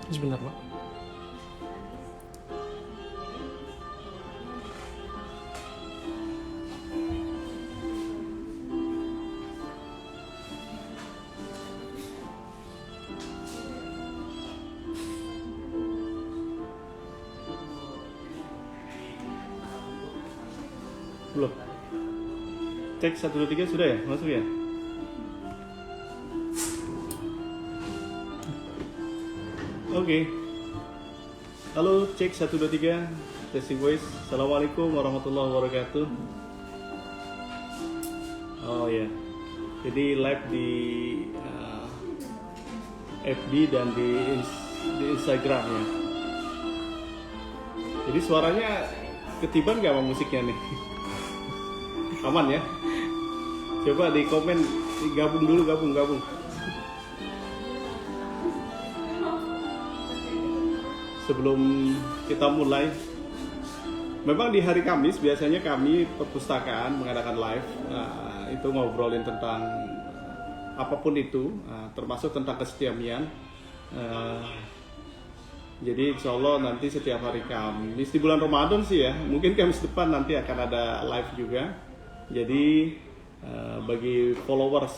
Sebentar, Pak. Belum. Cek 1 2 3 sudah ya? Masuk ya? Oke. Halo, cek 1 2 3. Testing voice. Assalamualaikum warahmatullahi wabarakatuh. Oh ya. Jadi live di FB dan di Instagram ya. Jadi suaranya ketiban gak sama musiknya nih? Aman ya? Coba di komen, gabung dulu, gabung. Sebelum kita mulai, memang di hari Kamis biasanya kami perpustakaan mengadakan live, itu ngobrolin tentang apapun itu, termasuk tentang kesetiamian. Jadi insya Allah nanti setiap hari Kamis di bulan Ramadan sih ya, mungkin Kamis depan nanti akan ada live juga. Jadi bagi followers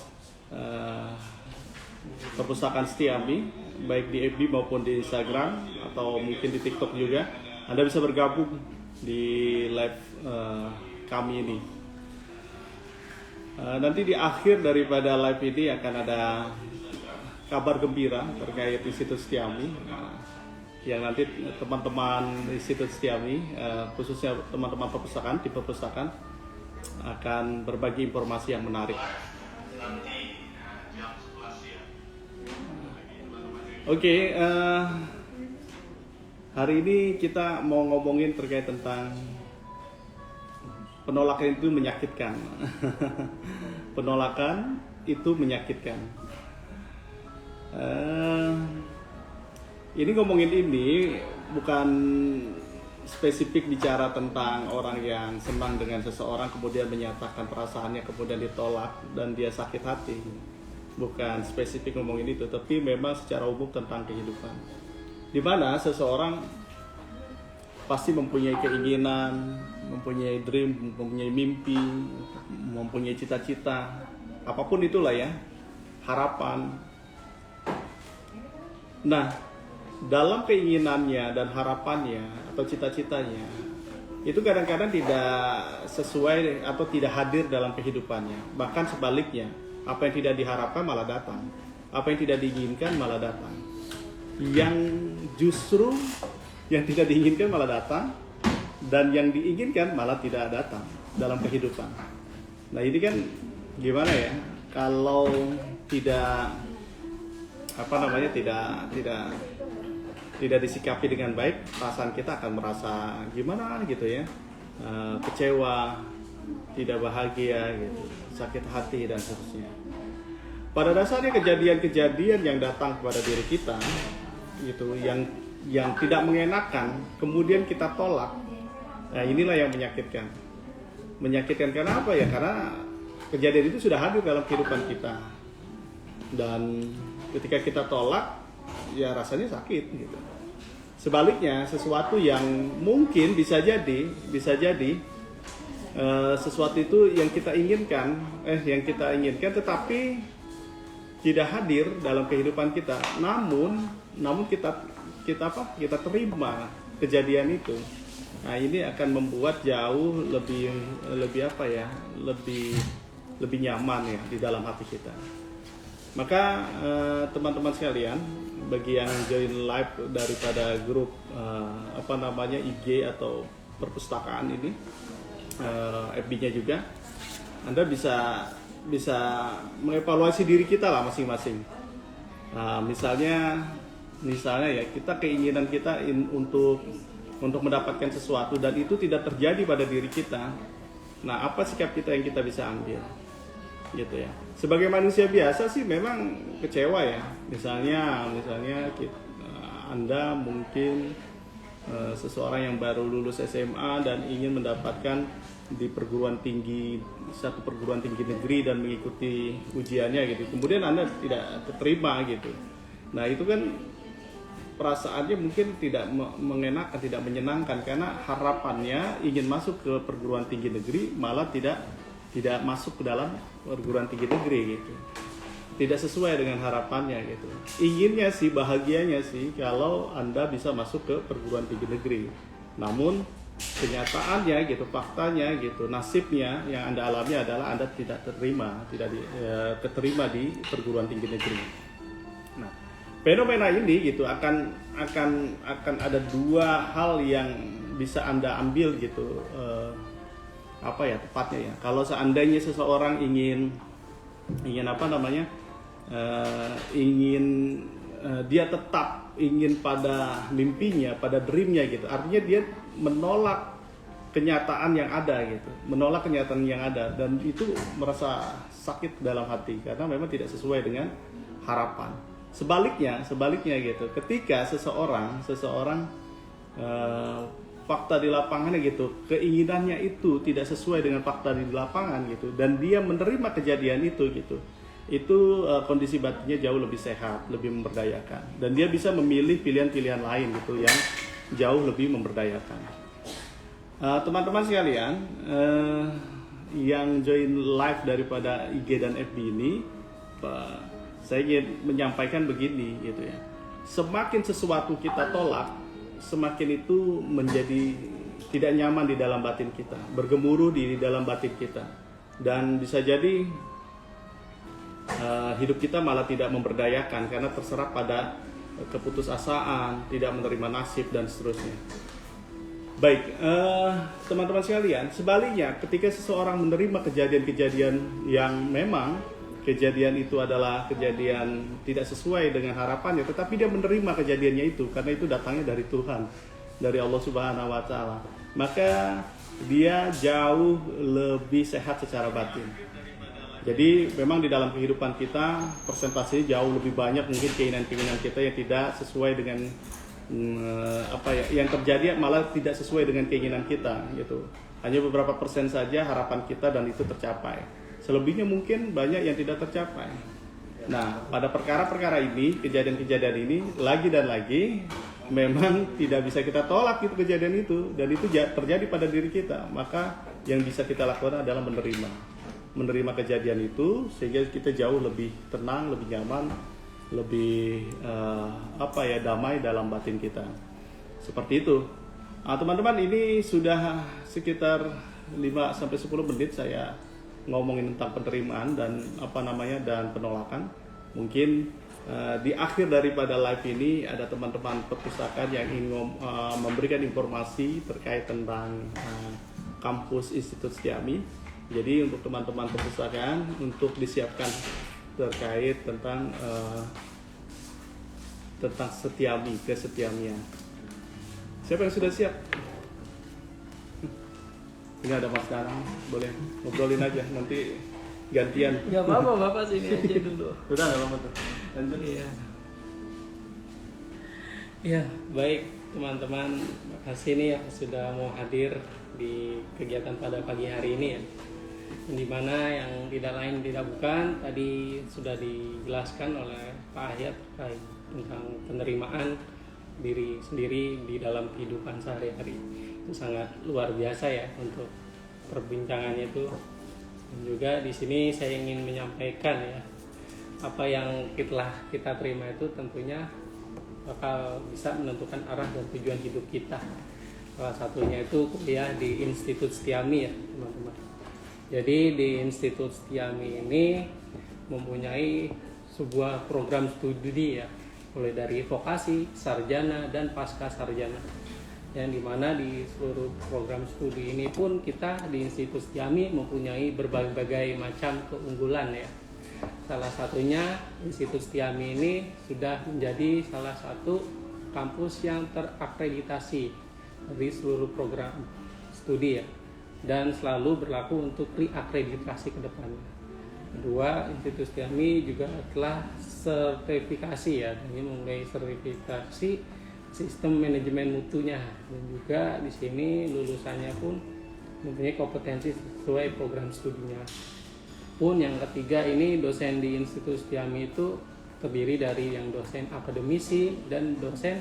perpustakaan Setiami, baik di FB maupun di Instagram atau mungkin di TikTok juga, Anda bisa bergabung di live kami ini. Nanti di akhir daripada live ini akan ada kabar gembira terkait Institut Setiami, yang nanti teman-teman Institut Setiami, khususnya teman-teman perpustakaan di perpustakaan, akan berbagi informasi yang menarik. Oke, hari ini kita mau ngomongin terkait tentang penolakan itu menyakitkan. Penolakan itu menyakitkan. Ini ngomongin ini bukan spesifik bicara tentang orang yang senang dengan seseorang kemudian menyatakan perasaannya kemudian ditolak dan dia sakit hati. Bukan spesifik ngomongin itu, tapi memang secara umum tentang kehidupan. Di mana seseorang pasti mempunyai keinginan, mempunyai dream, mempunyai mimpi, mempunyai cita-cita, apapun itulah ya, harapan. Nah, dalam keinginannya dan harapannya atau cita-citanya itu kadang-kadang tidak sesuai atau tidak hadir dalam kehidupannya. Bahkan sebaliknya, apa yang tidak diharapkan malah datang, apa yang tidak diinginkan malah datang, yang justru yang tidak diinginkan malah datang, dan yang diinginkan malah tidak datang dalam kehidupan. Nah ini kan gimana ya, kalau tidak tidak disikapi dengan baik, perasaan kita akan merasa gimana gitu ya, kecewa, tidak bahagia gitu, sakit hati dan seterusnya. Pada dasarnya kejadian-kejadian yang datang kepada diri kita gitu, yang tidak mengenakan, kemudian kita tolak, nah inilah yang menyakitkan. Menyakitkan karena apa ya? Karena kejadian itu sudah hadir dalam kehidupan kita, dan ketika kita tolak, ya rasanya sakit gitu. Sebaliknya, sesuatu yang mungkin bisa jadi sesuatu itu yang kita inginkan tetapi tidak hadir dalam kehidupan kita. Namun kita terima kejadian itu. Nah, ini akan membuat jauh lebih nyaman ya di dalam hati kita. Maka teman-teman sekalian, bagi yang join live daripada grup IG atau perpustakaan ini, FB-nya juga, Anda bisa mengevaluasi diri kita lah masing-masing. Nah, misalnya ya, kita keinginan kita untuk mendapatkan sesuatu dan itu tidak terjadi pada diri kita. Nah, apa sikap kita yang kita bisa ambil? Gitu ya. Sebagai manusia biasa sih memang kecewa ya. Misalnya Anda mungkin seseorang yang baru lulus SMA dan ingin mendapatkan di satu perguruan tinggi negeri dan mengikuti ujiannya gitu. Kemudian Anda tidak terima gitu. Nah, itu kan perasaannya mungkin tidak mengenakan, tidak menyenangkan, karena harapannya ingin masuk ke perguruan tinggi negeri malah tidak masuk ke dalam perguruan tinggi negeri gitu. Tidak sesuai dengan harapannya gitu. Inginnya sih, bahagianya sih kalau Anda bisa masuk ke perguruan tinggi negeri. Namun kenyataannya gitu, faktanya gitu, nasibnya yang Anda alami adalah Anda tidak keterima di perguruan tinggi negeri. Nah, fenomena ini gitu akan ada dua hal yang bisa Anda ambil gitu, tepatnya ya. Kalau seandainya seseorang ingin dia tetap ingin pada mimpinya, pada dreamnya gitu, artinya dia menolak kenyataan yang ada gitu, menolak kenyataan yang ada, dan itu merasa sakit dalam hati karena memang tidak sesuai dengan harapan. Sebaliknya gitu, ketika seseorang fakta di lapangannya gitu, keinginannya itu tidak sesuai dengan fakta di lapangan gitu, dan dia menerima kejadian itu gitu, kondisi batinnya jauh lebih sehat, lebih memberdayakan, dan dia bisa memilih pilihan-pilihan lain gitu yang jauh lebih memberdayakan. Teman-teman sekalian, yang join live daripada IG dan FB ini, saya ingin menyampaikan begini gitu ya. Semakin sesuatu kita tolak, semakin itu menjadi tidak nyaman di dalam batin kita, bergemuruh di dalam batin kita, dan bisa jadi hidup kita malah tidak memberdayakan karena terserap pada keputusasaan, tidak menerima nasib dan seterusnya. Baik, teman-teman sekalian, sebaliknya ketika seseorang menerima kejadian-kejadian yang memang kejadian itu adalah kejadian tidak sesuai dengan harapannya, tetapi dia menerima kejadiannya itu karena itu datangnya dari Tuhan, dari Allah Subhanahu wa Ta'ala, maka dia jauh lebih sehat secara batin. Jadi memang di dalam kehidupan kita persentasenya jauh lebih banyak mungkin keinginan-keinginan kita yang tidak sesuai dengan yang terjadi malah tidak sesuai dengan keinginan kita gitu. Hanya beberapa persen saja harapan kita dan itu tercapai. Selebihnya mungkin banyak yang tidak tercapai. Nah, pada perkara-perkara ini, kejadian-kejadian ini lagi dan lagi memang tidak bisa kita tolak itu kejadian itu, dan itu terjadi pada diri kita. Maka yang bisa kita lakukan adalah menerima kejadian itu sehingga kita jauh lebih tenang, lebih nyaman, lebih damai dalam batin kita. Seperti itu. Teman-teman, ini sudah sekitar 5-10 menit saya ngomongin tentang penerimaan dan dan penolakan. Mungkin di akhir daripada live ini ada teman-teman perpustakaan yang ingin memberikan informasi terkait tentang kampus Institut Setiami. Jadi untuk teman-teman perpustakaan untuk disiapkan terkait tentang kesetiamian. Siapa yang sudah siap? Ini ada Mas Darang, boleh ngobrolin aja, nanti gantian. Gak apa-apa, Bapak sini aja dulu. Udah gak apa-apa tuh. Lanjut. Iya, baik teman-teman, makasih nih yang sudah mau hadir di kegiatan pada pagi hari ini ya. Dimana yang tidak lain tidak bukan tadi sudah dijelaskan oleh Pak Ahyat terkait tentang penerimaan diri sendiri di dalam kehidupan sehari-hari. Itu sangat luar biasa ya untuk perbincangannya itu. Dan juga di sini saya ingin menyampaikan ya, apa yang kita terima itu tentunya bakal bisa menentukan arah dan tujuan hidup kita. Salah satunya itu kuliah di Institut Setiami ya teman-teman. Jadi di Institut Setiami ini mempunyai sebuah program studi ya, mulai dari vokasi, sarjana, dan pasca sarjana. Yang dimana di seluruh program studi ini pun kita di Institut Setiami mempunyai berbagai macam keunggulan ya. Salah satunya Institut Setiami ini sudah menjadi salah satu kampus yang terakreditasi dari seluruh program studi ya, dan selalu berlaku untuk reakreditasi ke depannya. Kedua, Institut Setiami juga telah sertifikasi ya, ini mulai sertifikasi sistem manajemen mutunya, dan juga di sini lulusannya pun mempunyai kompetensi sesuai program studinya. Pun yang ketiga ini dosen di Institut Setiami itu terdiri dari yang dosen akademisi dan dosen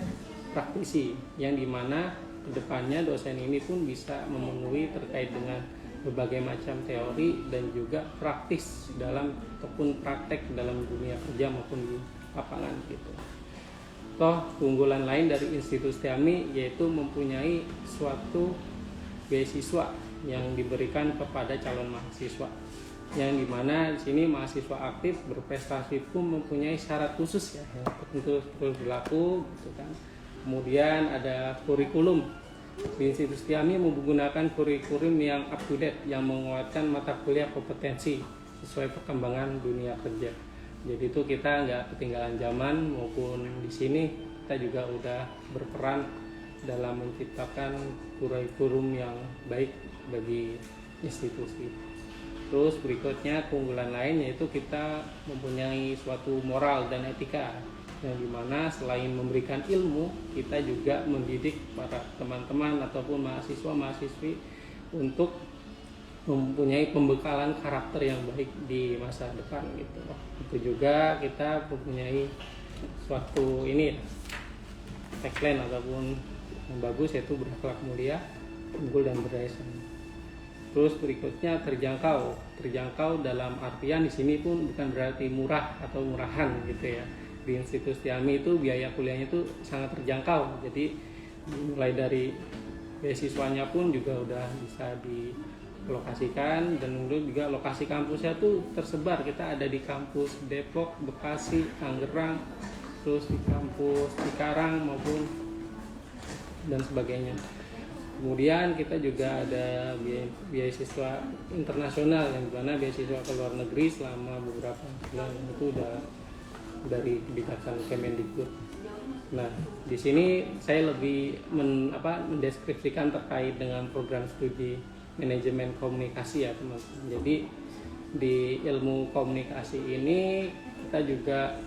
praktisi, yang dimana kedepannya dosen ini pun bisa memenuhi terkait dengan berbagai macam teori dan juga praktis dalam ataupun praktek dalam dunia kerja maupun di lapangan gitu. Toh keunggulan lain dari Institut Setiami yaitu mempunyai suatu beasiswa yang diberikan kepada calon mahasiswa, yang dimana di sini mahasiswa aktif berprestasi pun mempunyai syarat khusus ya yang tentu terus berlaku gitu kan. Kemudian ada kurikulum. Di Institut Setiami menggunakan kurikulum yang up to date yang menguatkan mata kuliah kompetensi sesuai perkembangan dunia kerja. Jadi itu kita nggak ketinggalan zaman, maupun di sini kita juga udah berperan dalam menciptakan kurikulum yang baik bagi institusi. Terus berikutnya keunggulan lain yaitu kita mempunyai suatu moral dan etika, yang dimana selain memberikan ilmu, kita juga mendidik para teman-teman ataupun mahasiswa-mahasiswi untuk mempunyai pembekalan karakter yang baik di masa depan gitu. Itu juga kita mempunyai suatu ini tagline ataupun yang bagus yaitu berakhlak mulia, unggul dan berdaya saing. Terus berikutnya terjangkau dalam artian di sini pun bukan berarti murah atau murahan gitu ya. Di Institut Setiami itu biaya kuliahnya itu sangat terjangkau, jadi mulai dari beasiswanya pun juga udah bisa dilokasikan, dan juga lokasi kampusnya tuh tersebar. Kita ada di kampus Depok, Bekasi, Tangerang, terus di kampus Cikarang maupun dan sebagainya. Kemudian kita juga ada beasiswa internasional, yang dimana beasiswa ke luar negeri selama beberapa bulan itu udah dari kebijakan Kemendikbud. Nah, di sini saya lebih mendeskripsikan terkait dengan program studi manajemen komunikasi ya teman-teman. Jadi di ilmu komunikasi ini kita juga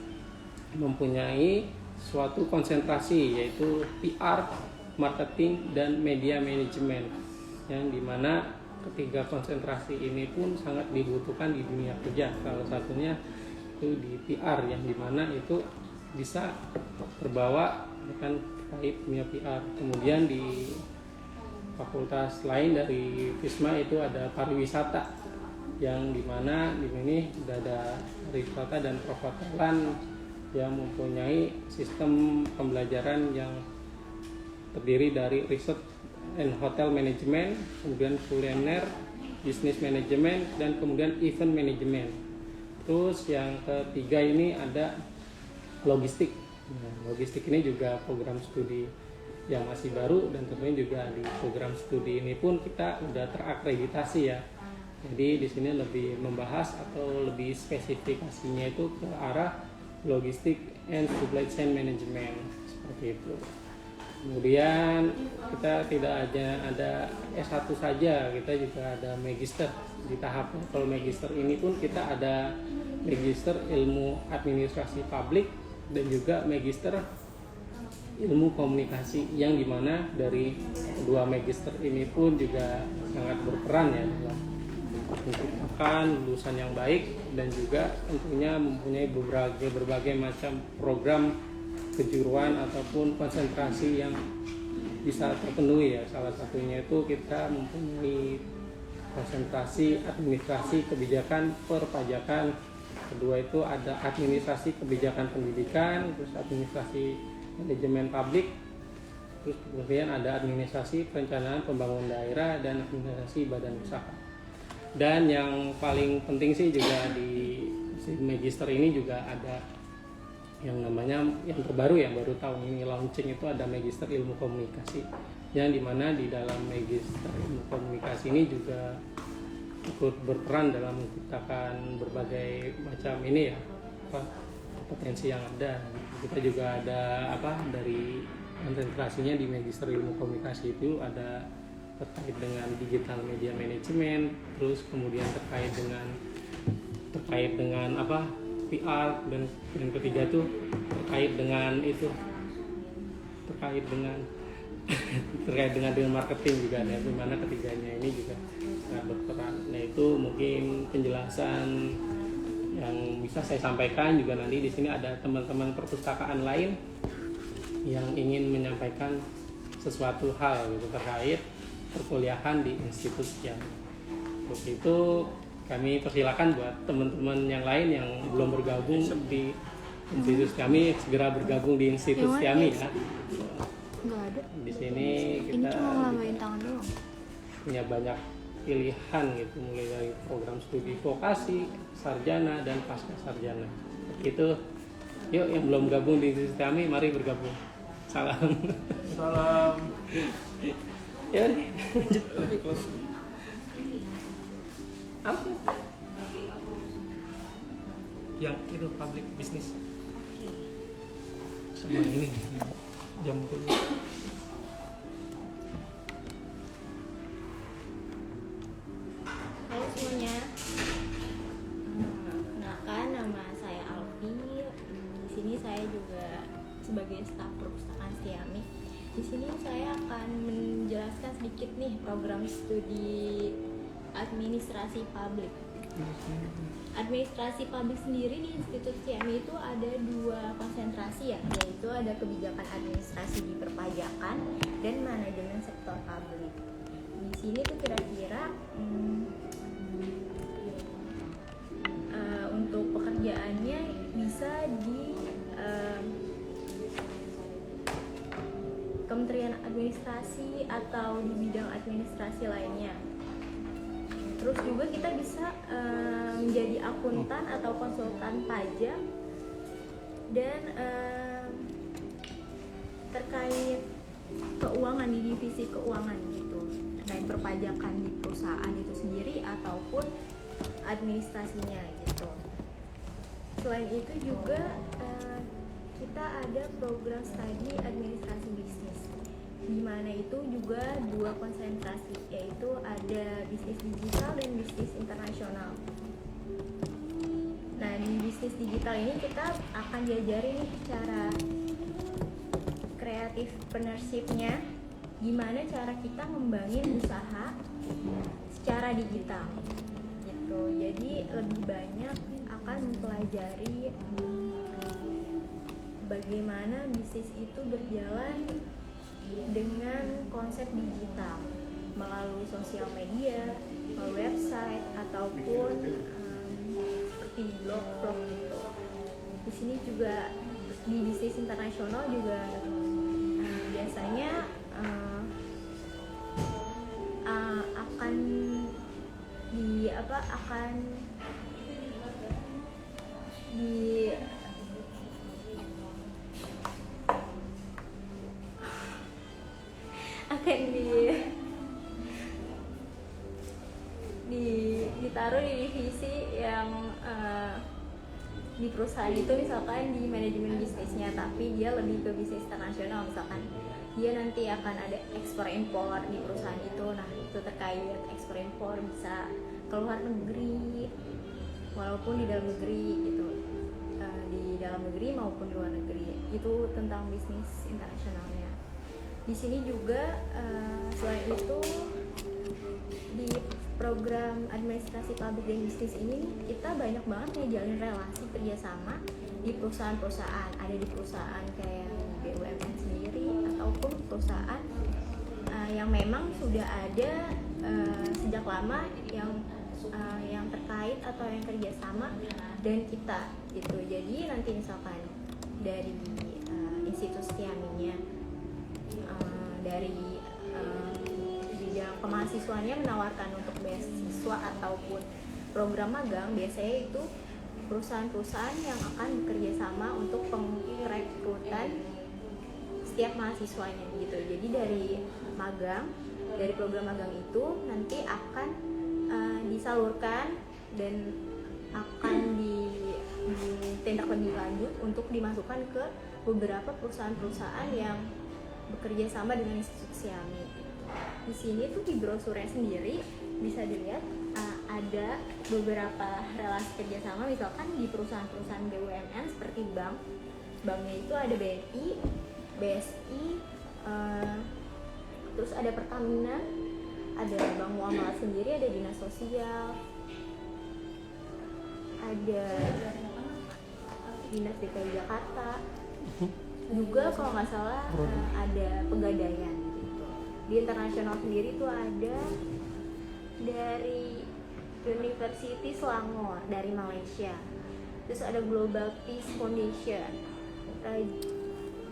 mempunyai suatu konsentrasi yaitu PR, marketing, dan media manajemen, yang dimana ketiga konsentrasi ini pun sangat dibutuhkan di dunia kerja. Salah satunya itu di PR, yang dimana itu bisa terbawa dengan terkait dunia PR. Kemudian di fakultas lain dari FISMA itu ada pariwisata, yang dimana di sini sudah ada pariwisata dan perhotelan yang mempunyai sistem pembelajaran yang terdiri dari riset and hotel management, kemudian kuliner, business management, dan kemudian event management. Terus yang ketiga ini ada logistik. Nah, logistik ini juga program studi yang masih baru, dan tentunya juga di program studi ini pun kita udah terakreditasi ya. Jadi di sini lebih membahas atau lebih spesifikasinya itu ke arah logistik and supply chain management seperti itu. Kemudian kita tidak hanya ada S1 saja, kita juga ada magister di tahap level magister ini pun kita ada magister ilmu administrasi publik dan juga magister ilmu komunikasi, yang dimana dari kedua magister ini pun juga sangat berperan ya dalam menciptakan lulusan yang baik, dan juga tentunya mempunyai berbagai macam program kejuruan ataupun konsentrasi yang bisa terpenuhi ya. Salah satunya itu kita mempunyai konsentrasi administrasi kebijakan perpajakan, kedua itu ada administrasi kebijakan pendidikan, terus administrasi manajemen publik, terus kemudian ada administrasi perencanaan pembangunan daerah, dan administrasi badan usaha. Dan yang paling penting sih juga di magister ini juga ada yang namanya, yang terbaru ya, baru tahun ini launching, itu ada magister ilmu komunikasi, yang dimana di dalam magister ilmu komunikasi ini juga ikut berperan dalam menciptakan berbagai macam ini ya kompetensi yang ada. Kita juga ada dari konsentrasinya di magister ilmu komunikasi itu ada terkait dengan digital media management, terus kemudian terkait dengan PR, dan yang ketiga tuh terkait dengan marketing juga ada, di mana ketiganya ini juga sangat berperan. Nah, itu mungkin penjelasan yang bisa saya sampaikan juga nanti di sini ada teman-teman perpustakaan lain yang ingin menyampaikan sesuatu hal gitu terkait perkuliahan di institusi yang untuk itu kami persilakan buat teman-teman yang lain yang belum bergabung di institusi kami segera bergabung di institusi kami ya. Nggak ada. Di sini Ini kita cuma ngelambain tangan doang. punya banyak pilihan gitu mulai dari program studi vokasi, sarjana dan pasca sarjana. Itu yuk yang belum gabung di institusi kami mari bergabung. Salam. Salam. Ya udah, lanjut. Apa? Yang itu public business. Sama ini jam kuliah. Halo semuanya. Kenalkan, nama saya Alfi. Di sini saya juga sebagai staf perpustakaan Setiami. Di sini saya akan menjelaskan sedikit nih program studi administrasi publik. Administrasi publik sendiri di Institut Setiami itu ada 2 konsentrasi ya, yaitu ada kebijakan administrasi di perpajakan dan manajemen sektor publik. Di sini tuh kira-kira untuk pekerjaannya bisa di Kementerian Administrasi atau di bidang administrasi lainnya. Terus juga kita bisa menjadi akuntan atau konsultan pajak dan terkait keuangan di divisi keuangan gitu, terkait perpajakan di perusahaan itu sendiri ataupun administrasinya gitu. Selain itu juga kita ada program studi administrasi bisnis, di mana itu juga 2 konsentrasi, yaitu ada bisnis digital dan bisnis internasional. Nah, di bisnis digital ini kita akan diajarin nih cara kreatif entrepreneurship-nya, gimana cara kita ngembangin usaha secara digital gitu. Jadi lebih banyak akan mempelajari bagaimana bisnis itu berjalan dengan konsep digital melalui sosial media, melalui website ataupun seperti blog gitu. Di sini juga di bisnis internasional juga biasanya akan ditaruh di divisi yang di perusahaan itu, misalkan di manajemen bisnisnya, tapi dia lebih ke bisnis internasional. Misalkan dia nanti akan ada ekspor impor di perusahaan itu. Nah, itu terkait ekspor impor bisa ke luar negeri walaupun di dalam negeri gitu, di dalam negeri maupun di luar negeri. Itu tentang bisnis internasionalnya. Di sini juga selain itu di program administrasi publik dan bisnis ini kita banyak banget ngejalin relasi kerjasama di perusahaan-perusahaan. Ada di perusahaan kayak BUMN sendiri ataupun perusahaan yang memang sudah ada sejak lama yang terkait atau yang kerjasama dan kita gitu. Jadi nanti misalkan dari institusi Setiaminya, dari bidang kemahasiswanya menawarkan untuk beasiswa ataupun program magang, biasanya itu perusahaan-perusahaan yang akan bekerja sama untuk pengrekrutan setiap mahasiswanya gitu. Jadi dari program magang itu nanti akan disalurkan dan akan ditindak lebih lanjut untuk dimasukkan ke beberapa perusahaan-perusahaan yang bekerja sama dengan institusi Setiami. Di sini tuh di brosurnya sendiri bisa dilihat ada beberapa relasi kerjasama, misalkan di perusahaan-perusahaan BUMN seperti banknya itu ada BNI, BSI, terus ada Pertamina, ada Bank Muamalah sendiri, ada Dinas Sosial, ada Dinas DKI Jakarta, juga kalau nggak salah ada Pegadaian gitu. Di internasional sendiri tuh ada dari University Selangor dari Malaysia, terus ada Global Peace Foundation,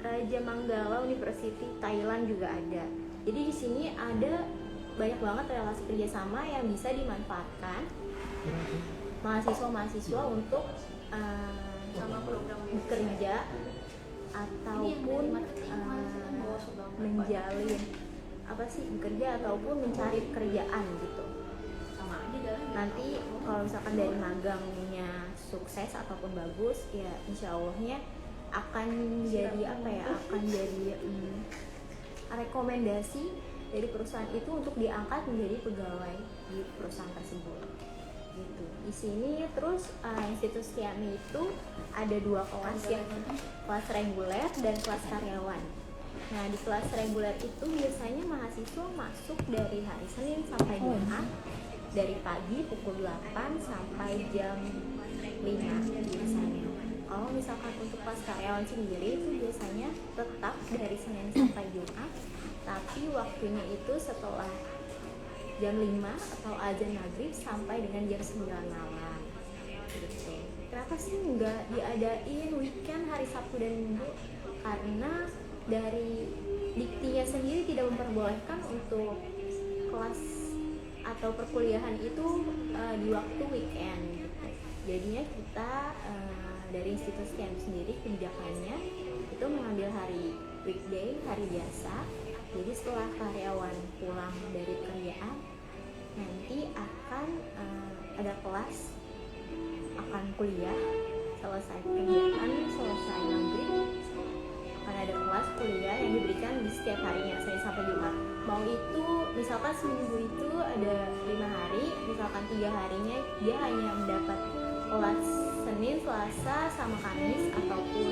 Raja Manggala University Thailand juga ada. Jadi di sini ada banyak banget relasi kerjasama yang bisa dimanfaatkan mahasiswa-mahasiswa untuk bekerja ataupun menjalin bekerja ataupun mencari pekerjaan gitu. Nanti kalau misalkan dari magangnya sukses ataupun bagus, ya insya Allahnya akan jadi rekomendasi dari perusahaan itu untuk diangkat menjadi pegawai di perusahaan tersebut gitu. Di sini terus Institut Stiami itu ada 2 kelas, ya, kelas reguler dan kelas karyawan. Nah, di kelas reguler itu biasanya mahasiswa masuk dari hari Senin sampai Jumat, dari pagi pukul 8 sampai jam 5 biasanya. Kalau misalkan untuk kelas karyawan sendiri itu biasanya tetap dari Senin sampai Jumat, tapi waktunya itu setelah jam 5 atau azan maghrib sampai dengan jam 9 malam gitu. Kenapa sih nggak diadain weekend hari Sabtu dan Minggu? Karena dari diktinya sendiri tidak memperbolehkan untuk kelas atau perkuliahan itu di waktu weekend gitu. Jadinya kita dari Institut Stiami sendiri kebijakannya itu mengambil hari weekday, hari biasa. Jadi setelah karyawan pulang dari pekerjaan, nanti akan ada kelas, akan kuliah, selesai pekerjaan, selesai maghrib, akan ada kelas kuliah yang diberikan di setiap harinya, Senin sampai Jumat. Mau itu misalkan seminggu itu ada 5 hari, misalkan 3 harinya dia hanya mendapat kelas Senin, Selasa, sama Kamis, ataupun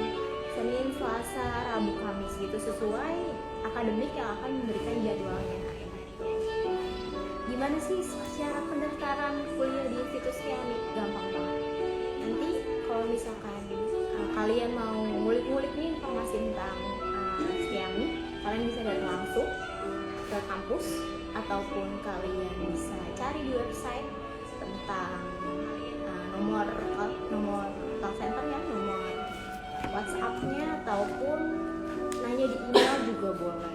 Senin, Selasa, Rabu, Kamis gitu, sesuai akademik yang akan memberikan jadwalnya. Gimana sih syarat pendaftaran kuliah di Institut Stiami? Gampang banget. Nanti kalau misalkan kalian mau ngulik-ngulik nih informasi tentang Stiami, kalian bisa datang langsung ke kampus ataupun kalian bisa cari di website tentang nomor call center ya, nomor WhatsApp-nya, ataupun nanya di email juga boleh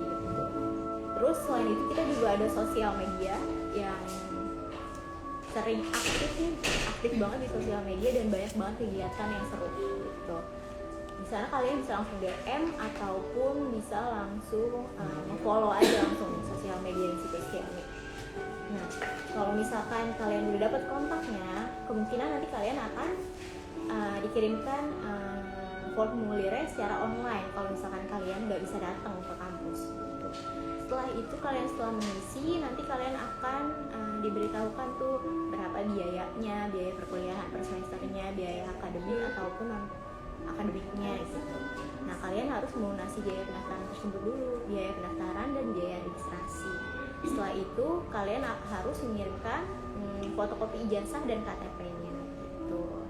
gitu. Terus selain itu kita juga ada sosial media yang sering aktif banget di sosial media dan banyak banget kegiatan yang seru gitu. Di sana kalian bisa langsung DM ataupun bisa langsung follow aja langsung sosial media Institut Stiami. Nah, kalau misalkan kalian udah dapat kontaknya, kemungkinan nanti kalian akan dikirimkan formulirnya secara online kalau misalkan kalian nggak bisa datang ke kampus gitu. Setelah itu kalian setelah mengisi, nanti kalian akan diberitahukan tuh berapa biayanya, biaya perkuliahan per semesternya, biaya akademik ataupun non akademiknya gitu. Nah, kalian harus melunasi biaya pendaftaran tersebut dulu, biaya pendaftaran dan biaya registrasi. Setelah itu kalian harus mengirimkan fotokopi ijazah dan KTP-nya gitu.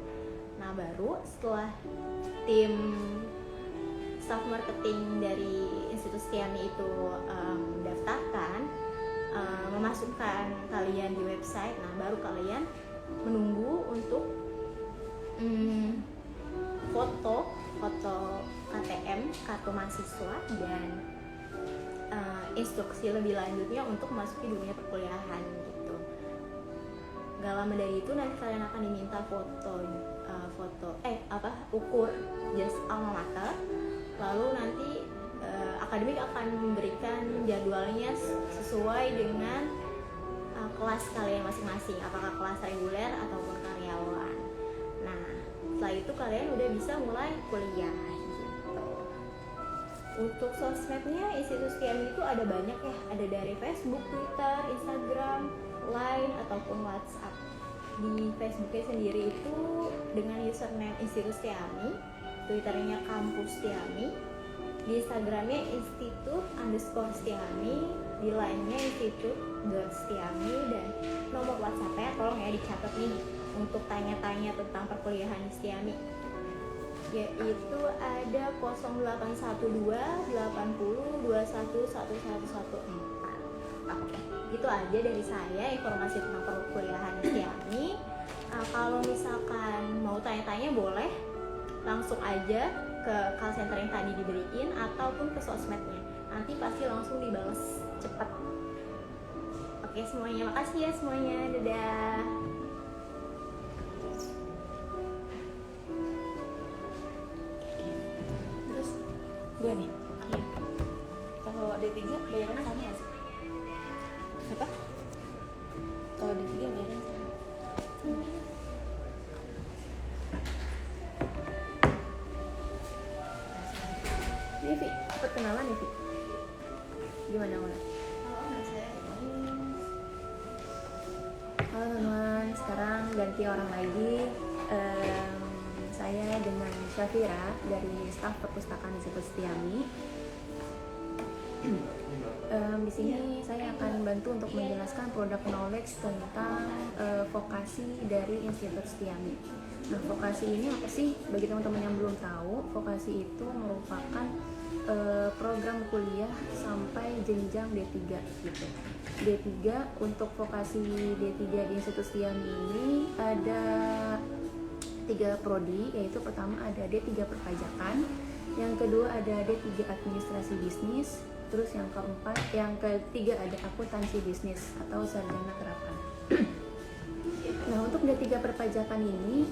Nah, baru setelah tim staff marketing dari Institut Stiami itu mendaftarkan, memasukkan kalian di website, nah baru kalian menunggu untuk foto KTM, kartu mahasiswa, dan instruksi lebih lanjutnya untuk memasuki dunia perkuliahan gitu. Gak lama dari itu nanti kalian akan diminta ukur jas alma mater, lalu nanti akademik akan memberikan jadwalnya sesuai dengan kelas kalian masing-masing, apakah kelas reguler ataupun karyawan. Nah, setelah itu kalian udah bisa mulai kuliah gitu. Untuk sosmednya Institut Stiami itu ada banyak ya, ada dari Facebook, Twitter, Instagram, Line ataupun WhatsApp. Di Facebooknya sendiri itu dengan username Institut Stiami, Twitternya Kampus Stiami, di Instagramnya Institut_Stiami, di Line-nya Institut.Stiami, dan nomor WhatsApp-nya tolong ya dicatat nih untuk tanya-tanya tentang perkuliahan Istiami, yaitu ada 0812 80 21 1114. Oke, itu aja dari saya informasi tentang perkuliahan Istiami. Kalau misalkan mau tanya-tanya boleh langsung aja ke call center yang tadi diberiin ataupun ke sosmednya, nanti pasti langsung dibales cepat. Oke semuanya, makasih ya semuanya, dadah. Terus gue nih, Iya. kalau D3 bayarannya sama nggak sih? Apa? Kalau D3 bayarannya sama? Ini Vi, perkenalan ya Vi? Gimana Mona? Halo teman, sekarang ganti orang lagi. Saya dengan Syafira dari staf perpustakaan Institut Istiami. Di sini saya akan bantu untuk menjelaskan produk knowledge tentang vokasi dari Institut Istiami. Nah, vokasi ini apa sih? Bagi teman-teman yang belum tahu, vokasi itu merupakan program kuliah sampai jenjang D3 gitu. D3 untuk vokasi D3 di Institut Istiami ini ada 3 prodi, yaitu pertama ada D3 perpajakan, yang kedua ada D3 administrasi bisnis, terus yang ketiga ada akuntansi bisnis atau sarjana terapan. Nah, untuk D3 perpajakan ini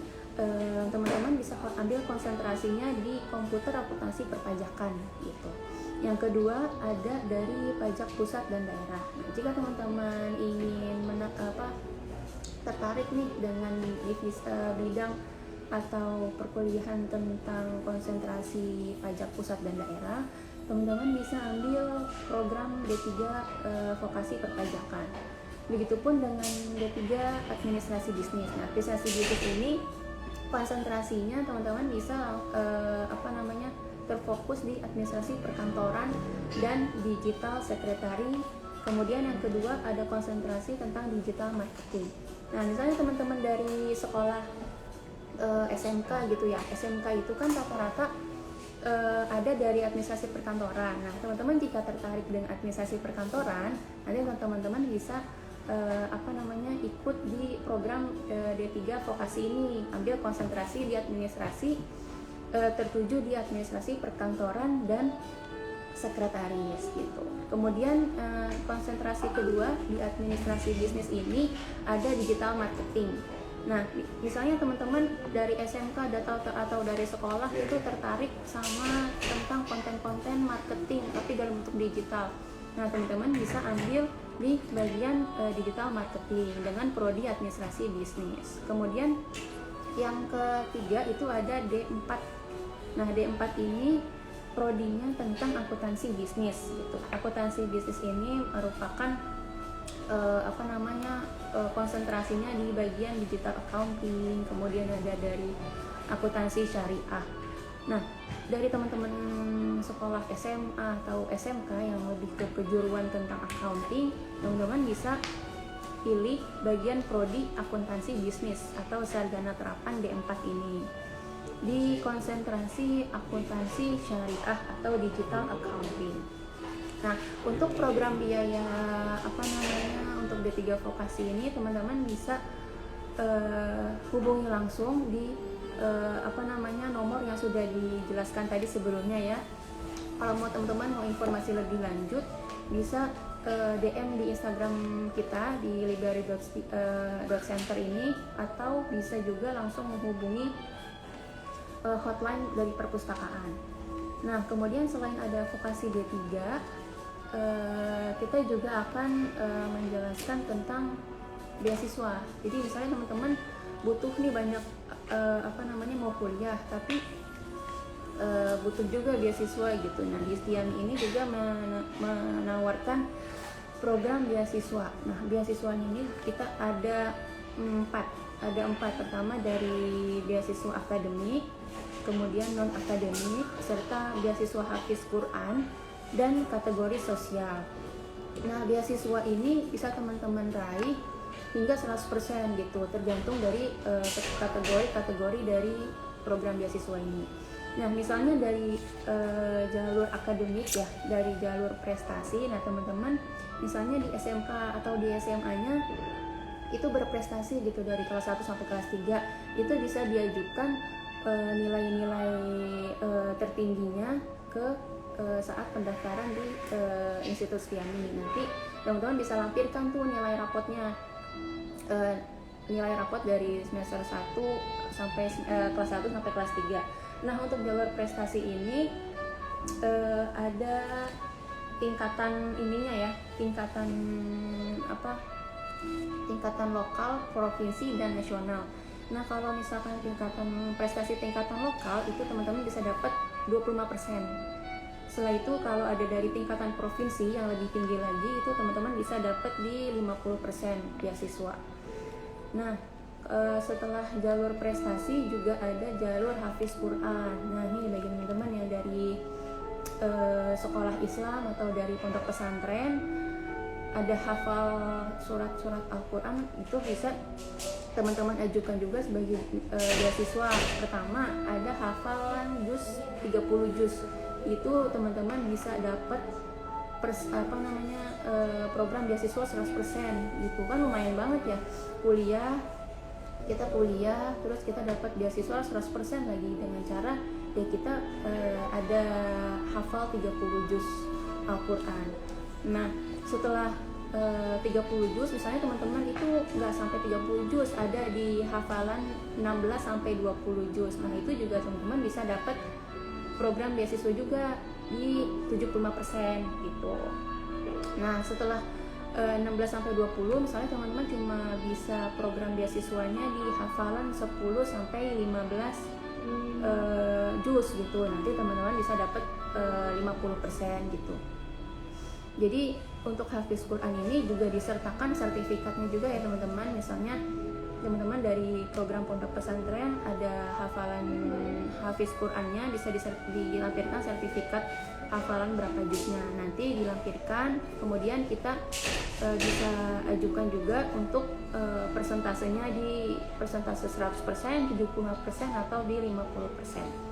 teman-teman bisa ambil konsentrasinya di komputer akuntansi perpajakan gitu. Yang kedua ada dari pajak pusat dan daerah. Nah, jika teman-teman ingin tertarik nih dengan bidang atau perkuliahan tentang konsentrasi pajak pusat dan daerah, teman-teman bisa ambil program D3 vokasi perpajakan. Begitupun dengan D3 administrasi bisnis. Nah, administrasi bisnis ini konsentrasinya teman-teman bisa terfokus di administrasi perkantoran dan digital sekretari. Kemudian yang kedua ada konsentrasi tentang digital marketing. Nah, misalnya teman-teman dari sekolah SMK gitu ya, SMK itu kan rata-rata ada dari administrasi perkantoran. Nah, teman-teman jika tertarik dengan administrasi perkantoran, nanti teman-teman bisa ikut di program D3 vokasi ini, ambil konsentrasi di administrasi tertuju di administrasi perkantoran dan sekretaris gitu. Kemudian konsentrasi kedua di administrasi bisnis ini ada digital marketing. Nah, misalnya teman-teman dari SMK atau dari sekolah itu tertarik sama tentang konten-konten marketing tapi dalam bentuk digital. Nah, teman-teman bisa ambil di bagian digital marketing dengan prodi administrasi bisnis. Kemudian yang ketiga itu ada D4. Nah, D4 ini prodinya tentang akuntansi bisnis gitu. Akuntansi bisnis ini merupakan konsentrasinya di bagian digital accounting, kemudian ada dari akuntansi syariah. Nah, dari teman-teman sekolah SMA atau SMK yang lebih ke kejuruan tentang accounting, teman-teman bisa pilih bagian prodi akuntansi bisnis atau sarjana terapan D4 ini di konsentrasi akuntansi syariah atau digital accounting. Nah, untuk program biaya untuk D3 vokasi ini teman-teman bisa hubungi langsung di nomor yang sudah dijelaskan tadi sebelumnya ya. Kalau teman-teman mau informasi lebih lanjut bisa DM di Instagram kita di library.center ini, atau bisa juga langsung menghubungi hotline dari perpustakaan. Nah, kemudian selain ada vokasi D3, kita juga akan menjelaskan tentang beasiswa. Jadi misalnya teman-teman butuh nih banyak mau kuliah tapi butuh juga beasiswa gitu. Nah, di Istiami ini juga menawarkan program beasiswa. Nah, beasiswanya ini kita ada 4. Pertama dari beasiswa akademik, kemudian non akademik, serta beasiswa hafiz Quran dan kategori sosial. Nah, beasiswa ini bisa teman-teman raih hingga 100% gitu, tergantung dari kategori dari program beasiswa ini. Nah, misalnya dari jalur akademik ya, dari jalur prestasi, nah teman-teman misalnya di SMK atau di SMA-nya itu berprestasi gitu dari kelas 1 sampai kelas 3, itu bisa diajukan nilai-nilai tertingginya ke saat pendaftaran di Institut Setiami. Nanti teman-teman bisa lampirkan tuh nilai rapotnya, nilai rapot dari semester 1 sampai kelas 1 sampai kelas 3. Nah, untuk jalur prestasi ini ada tingkatan ininya ya, tingkatan lokal, provinsi, dan nasional. Nah, kalau misalkan prestasi tingkatan lokal itu teman-teman bisa dapat 25%. Setelah itu kalau ada dari tingkatan provinsi yang lebih tinggi lagi, itu teman-teman bisa dapat di 50% beasiswa. Nah, setelah jalur prestasi juga ada jalur Hafiz Quran. Nah, ini bagi teman-teman yang dari sekolah Islam atau dari pondok pesantren, ada hafal surat-surat Al-Quran, itu bisa teman-teman ajukan juga sebagai beasiswa. Pertama ada hafalan juz 30 juz, itu teman-teman bisa dapat program beasiswa 100% gitu kan, lumayan banget ya. Kita kuliah terus kita dapat beasiswa 100% lagi dengan cara ya kita ada hafal 30 juz Al-Quran. Nah, setelah 30 juz, misalnya teman-teman itu nggak sampai 30 juz, ada di hafalan 16 sampai 20 juz. Nah, itu juga teman-teman bisa dapat program beasiswa juga di 75% gitu. Nah, setelah 16 sampai 20, misalnya teman-teman cuma bisa program beasiswanya di hafalan 10 sampai 15 juz gitu. Nanti teman-teman bisa dapat 50% gitu. Jadi untuk Hafiz Quran ini juga disertakan sertifikatnya juga ya teman-teman. Misalnya teman-teman dari program pondok pesantren ada hafalan Hafiz Qurannya, bisa dilampirkan sertifikat hafalan berapa juznya, nanti dilampirkan, kemudian kita bisa ajukan juga untuk persentasenya di persentase 100%, 75% atau di 50%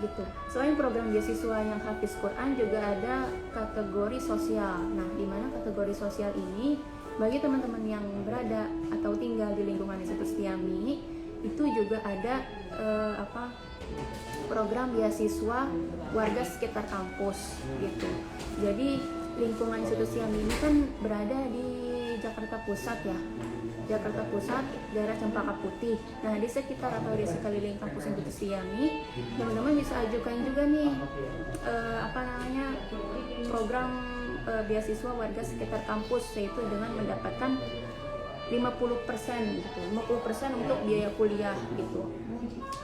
gitu. Selain program beasiswa yang Hafiz Quran, juga ada kategori sosial. Nah, di mana kategori sosial ini bagi teman-teman yang berada atau tinggal di lingkungan Institut Setiami, itu juga ada program beasiswa warga sekitar kampus gitu. Jadi lingkungan Institut Setiami ini kan berada di Jakarta Pusat ya. Jakarta Pusat, daerah Cempaka Putih. Nah, di sekitar atau di sekeliling kampus Institut Setiami, teman-teman bisa ajukan juga nih program beasiswa warga sekitar kampus, yaitu dengan mendapatkan 50% gitu. 50% untuk biaya kuliah gitu.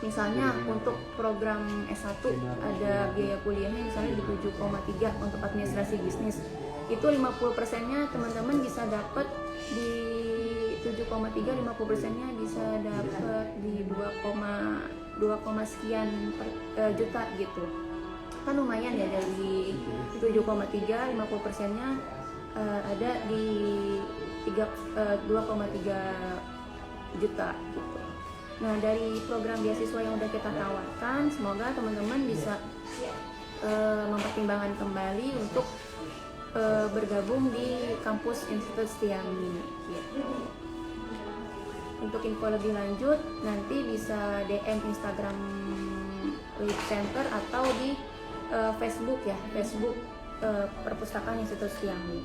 Misalnya untuk program S1 ada biaya kuliahnya misalnya di 7,3 untuk administrasi bisnis. Itu 50%-nya teman-teman bisa dapat di 7,3, 50%-nya bisa dapat di 2, sekian juta gitu. Kan lumayan ya, dari 7,3, 50%-nya ada di 2,3 juta gitu. Nah, dari program beasiswa yang udah kita tawarkan, semoga teman-teman bisa mempertimbangkan kembali untuk bergabung di kampus Institut Setiami gitu. Untuk info lebih lanjut nanti bisa DM Instagram Lip Center atau di Facebook ya, Facebook Perpustakaan Institut Setiami.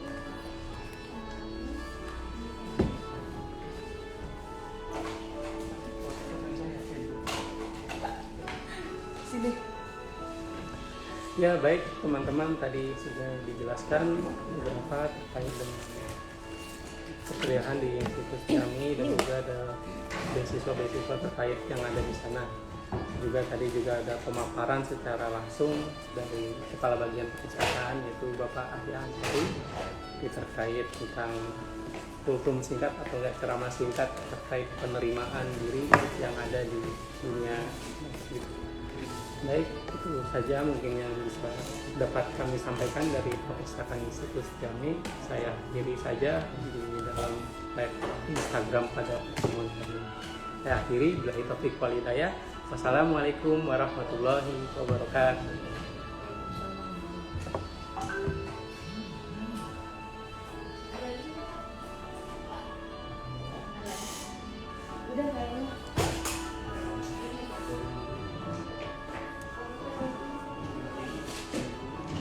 Ya, baik teman-teman, tadi sudah dijelaskan beberapa terkait dengan perkuliahan di Institut Setiami dan juga ada beasiswa-beasiswa terkait yang ada di sana. Juga tadi juga ada pemaparan secara langsung dari Kepala Bagian Perpustakaan, yaitu Bapak Ahli Ansari, terkait tentang kultum singkat atau ceramah singkat terkait penerimaan diri yang ada di dunia. Baik, itu saja mungkin yang bisa dapat kami sampaikan dari Perpustakaan Institut Setiami. Saya akhiri saja di dalam live Instagram pada pertemuan kali ini. Saya akhiri, billahi taufiq wal hidayah. Wassalamualaikum warahmatullahi wabarakatuh. Udah kayaknya.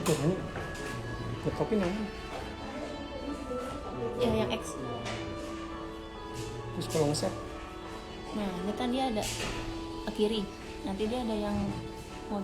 Tuh, ini kopi namanya. Ya yang X. Terus kalau nge-set Nah, ini kan dia ada ke kiri. Nanti dia ada yang mau di